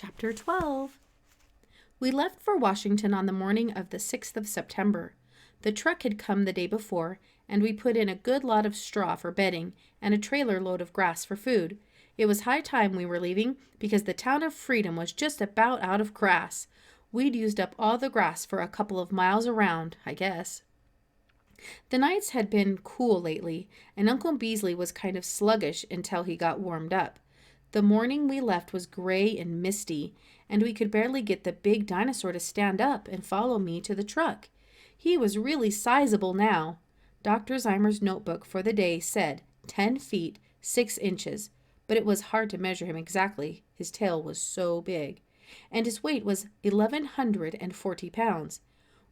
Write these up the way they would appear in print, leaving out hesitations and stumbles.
Chapter 12. We left for Washington on the morning of the 6th of September. The truck had come the day before, and we put in a good lot of straw for bedding and a trailer load of grass for food. It was high time we were leaving because the town of Freedom was just about out of grass. We'd used up all the grass for a couple of miles around, I guess. The nights had been cool lately, and Uncle Beasley was kind of sluggish until he got warmed up. The morning we left was gray and misty, and we could barely get the big dinosaur to stand up and follow me to the truck. He was really sizable now. Dr. Zymer's notebook for the day said 10 feet, 6 inches, but it was hard to measure him exactly. His tail was so big. And his weight was 1,140 pounds.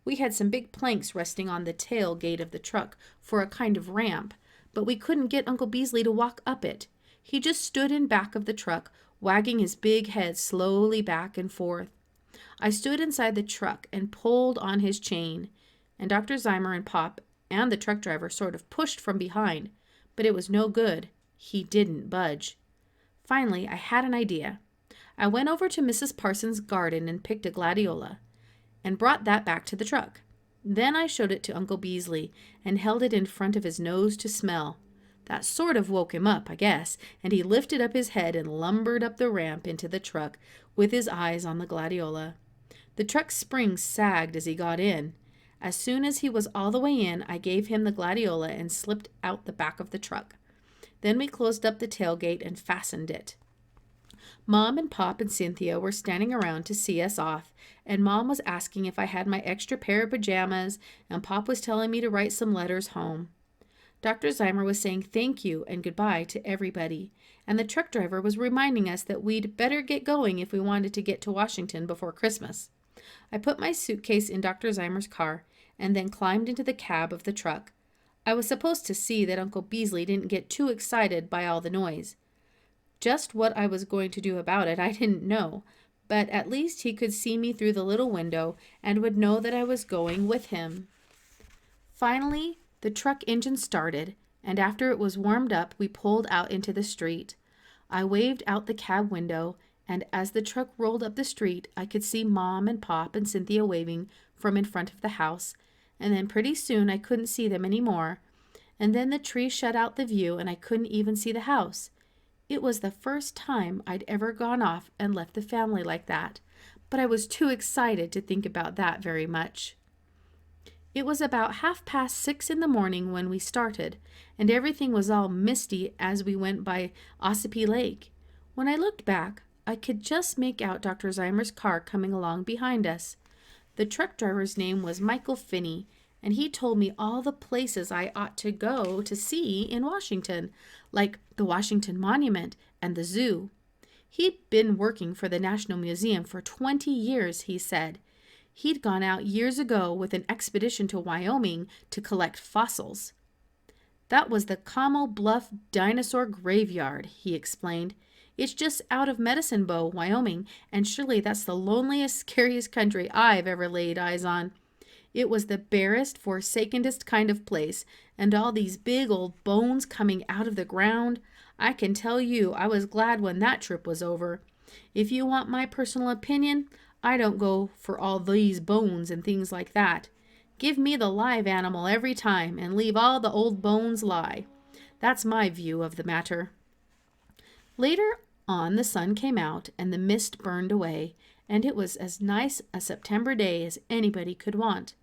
We had some big planks resting on the tailgate of the truck for a kind of ramp, but we couldn't get Uncle Beasley to walk up it. He just stood in back of the truck, wagging his big head slowly back and forth. I stood inside the truck and pulled on his chain, and Dr. Zymer and Pop and the truck driver sort of pushed from behind, but it was no good. He didn't budge. Finally, I had an idea. I went over to Mrs. Parsons' garden and picked a gladiola, and brought that back to the truck. Then I showed it to Uncle Beasley and held it in front of his nose to smell. That sort of woke him up, I guess, and he lifted up his head and lumbered up the ramp into the truck with his eyes on the gladiola. The truck springs sagged as he got in. As soon as he was all the way in, I gave him the gladiola and slipped out the back of the truck. Then we closed up the tailgate and fastened it. Mom and Pop and Cynthia were standing around to see us off, and Mom was asking if I had my extra pair of pajamas, and Pop was telling me to write some letters home. Dr. Zymer was saying thank you and goodbye to everybody, and the truck driver was reminding us that we'd better get going if we wanted to get to Washington before Christmas. I put my suitcase in Dr. Zymer's car and then climbed into the cab of the truck. I was supposed to see that Uncle Beasley didn't get too excited by all the noise. Just what I was going to do about it I didn't know, but at least he could see me through the little window and would know that I was going with him. Finally, the truck engine started, and after it was warmed up, we pulled out into the street. I waved out the cab window, and as the truck rolled up the street, I could see Mom and Pop and Cynthia waving from in front of the house, and then pretty soon I couldn't see them any more, and then the tree shut out the view, and I couldn't even see the house. It was the first time I'd ever gone off and left the family like that, but I was too excited to think about that very much. It was about 6:30 in the morning when we started, and everything was all misty as we went by Ossipee Lake. When I looked back, I could just make out Dr. Zymer's car coming along behind us. The truck driver's name was Michael Finney, and he told me all the places I ought to go to see in Washington, like the Washington Monument and the zoo. He'd been working for the National Museum for 20 years, he said. He'd gone out years ago with an expedition to Wyoming to collect fossils. That was the Camel Bluff Dinosaur Graveyard, he explained. It's just out of Medicine Bow, Wyoming, and surely that's the loneliest, scariest country I've ever laid eyes on. It was the barest, forsakenest kind of place, and all these big old bones coming out of the ground. I can tell you I was glad when that trip was over. If you want my personal opinion, I don't go for all these bones and things like that. Give me the live animal every time and leave all the old bones lie. That's my view of the matter. Later on, the sun came out and the mist burned away, and it was as nice a September day as anybody could want.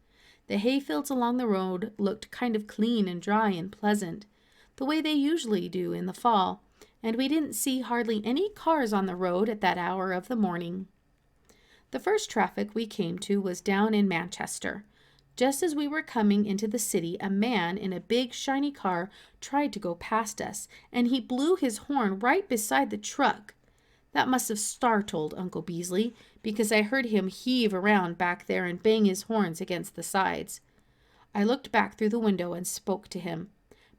The hayfields along the road looked kind of clean and dry and pleasant, the way they usually do in the fall, and we didn't see hardly any cars on the road at that hour of the morning. The first traffic we came to was down in Manchester. Just as we were coming into the city, a man in a big, shiny car tried to go past us, and he blew his horn right beside the truck. That must have startled Uncle Beasley, because I heard him heave around back there and bang his horns against the sides. I looked back through the window and spoke to him,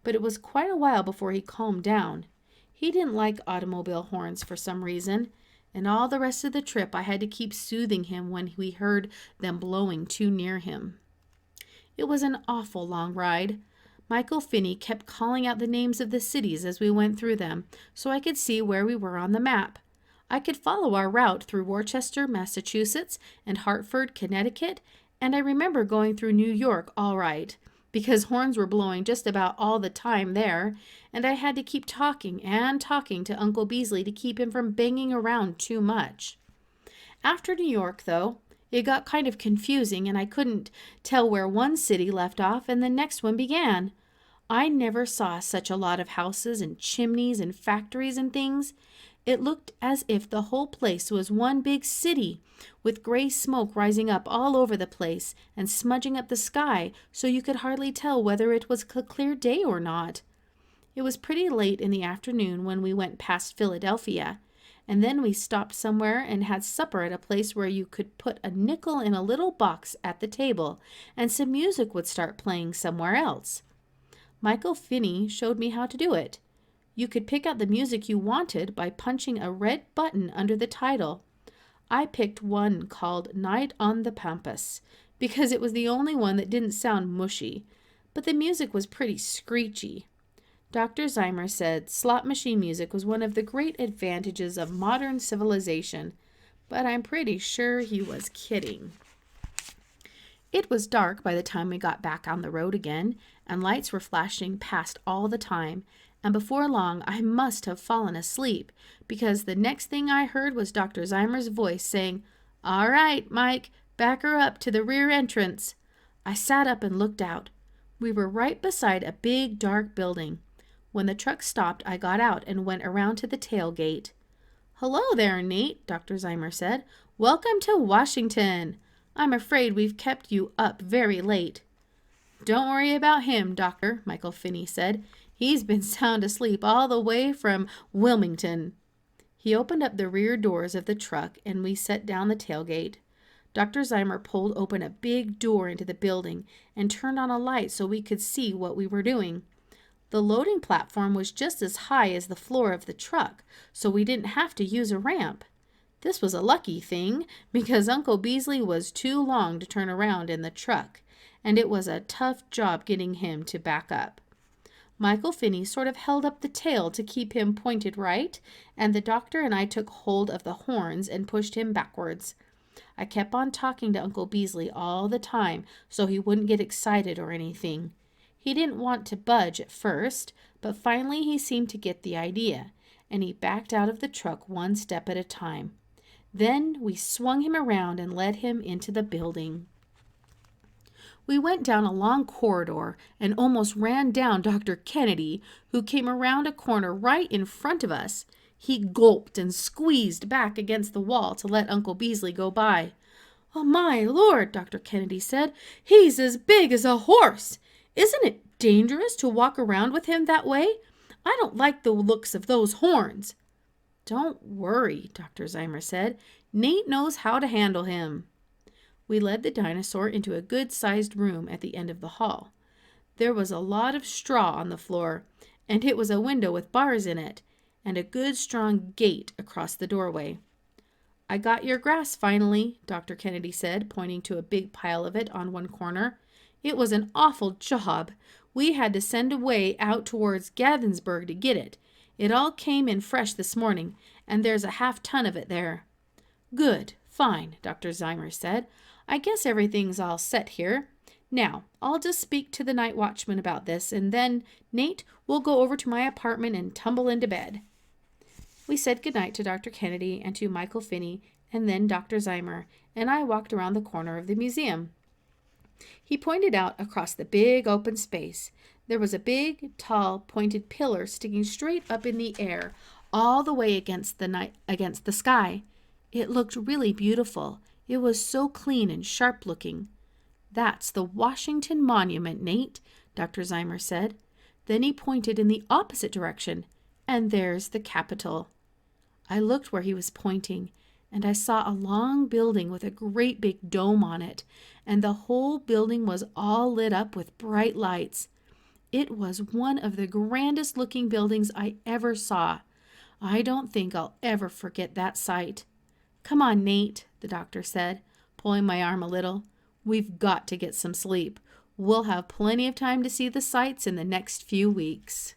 but it was quite a while before he calmed down. He didn't like automobile horns for some reason, and all the rest of the trip I had to keep soothing him when we heard them blowing too near him. It was an awful long ride. Michael Finney kept calling out the names of the cities as we went through them, so I could see where we were on the map. I could follow our route through Worcester, Massachusetts, and Hartford, Connecticut, and I remember going through New York all right, because horns were blowing just about all the time there, and I had to keep talking and talking to Uncle Beasley to keep him from banging around too much. After New York, though, it got kind of confusing, and I couldn't tell where one city left off and the next one began. I never saw such a lot of houses and chimneys and factories and things. It looked as if the whole place was one big city, with gray smoke rising up all over the place and smudging up the sky so you could hardly tell whether it was a clear day or not. It was pretty late in the afternoon when we went past Philadelphia, and then we stopped somewhere and had supper at a place where you could put a nickel in a little box at the table, and some music would start playing somewhere else. Michael Finney showed me how to do it. You could pick out the music you wanted by punching a red button under the title. I picked one called Night on the Pampas because it was the only one that didn't sound mushy, but the music was pretty screechy. Dr. Zymer said slot machine music was one of the great advantages of modern civilization, but I'm pretty sure he was kidding. It was dark by the time we got back on the road again, and lights were flashing past all the time, and before long I must have fallen asleep, because the next thing I heard was Dr. Zymer's voice saying, "All right, Mike, back her up to the rear entrance." I sat up and looked out. We were right beside a big, dark building. When the truck stopped, I got out and went around to the tailgate. "Hello there, Nate," Dr. Zymer said. "Welcome to Washington. I'm afraid we've kept you up very late." "Don't worry about him, Doctor," Michael Finney said. "He's been sound asleep all the way from Wilmington." He opened up the rear doors of the truck, and we set down the tailgate. Dr. Zymer pulled open a big door into the building and turned on a light so we could see what we were doing. The loading platform was just as high as the floor of the truck, so we didn't have to use a ramp. This was a lucky thing, because Uncle Beasley was too long to turn around in the truck, and it was a tough job getting him to back up. Michael Finney sort of held up the tail to keep him pointed right, and the doctor and I took hold of the horns and pushed him backwards. I kept on talking to Uncle Beasley all the time so he wouldn't get excited or anything. He didn't want to budge at first, but finally he seemed to get the idea, and he backed out of the truck one step at a time. Then we swung him around and led him into the building. We went down a long corridor and almost ran down Dr. Kennedy, who came around a corner right in front of us. He gulped and squeezed back against the wall to let Uncle Beasley go by. "Oh, my Lord," Dr. Kennedy said, "he's as big as a horse. Isn't it dangerous to walk around with him that way? I don't like the looks of those horns." "Don't worry," Dr. Zymer said. "Nate knows how to handle him." We led the dinosaur into a good-sized room at the end of the hall. There was a lot of straw on the floor, and it was a window with bars in it, and a good strong gate across the doorway. "I got your grass finally," Dr. Kennedy said, pointing to a big pile of it on one corner. "It was an awful job. We had to send away out towards Gavensburg to get it. It all came in fresh this morning, and there's a half-ton of it there." "Good, fine," Dr. Zymer said. "I guess everything's all set here. Now, I'll just speak to the night watchman about this, and then, Nate, we'll go over to my apartment and tumble into bed." We said goodnight to Dr. Kennedy and to Michael Finney, and then Dr. Zymer, and I walked around the corner of the museum. He pointed out across the big open space. There was a big, tall, pointed pillar sticking straight up in the air, all the way against the sky. It looked really beautiful. It was so clean and sharp looking. "That's the Washington Monument, Nate," Dr. Zymer said. Then he pointed in the opposite direction, and there's the Capitol. I looked where he was pointing, and I saw a long building with a great big dome on it, and the whole building was all lit up with bright lights. It was one of the grandest looking buildings I ever saw. I don't think I'll ever forget that sight. "Come on, Nate," the doctor said, pulling my arm a little. "We've got to get some sleep. We'll have plenty of time to see the sights in the next few weeks."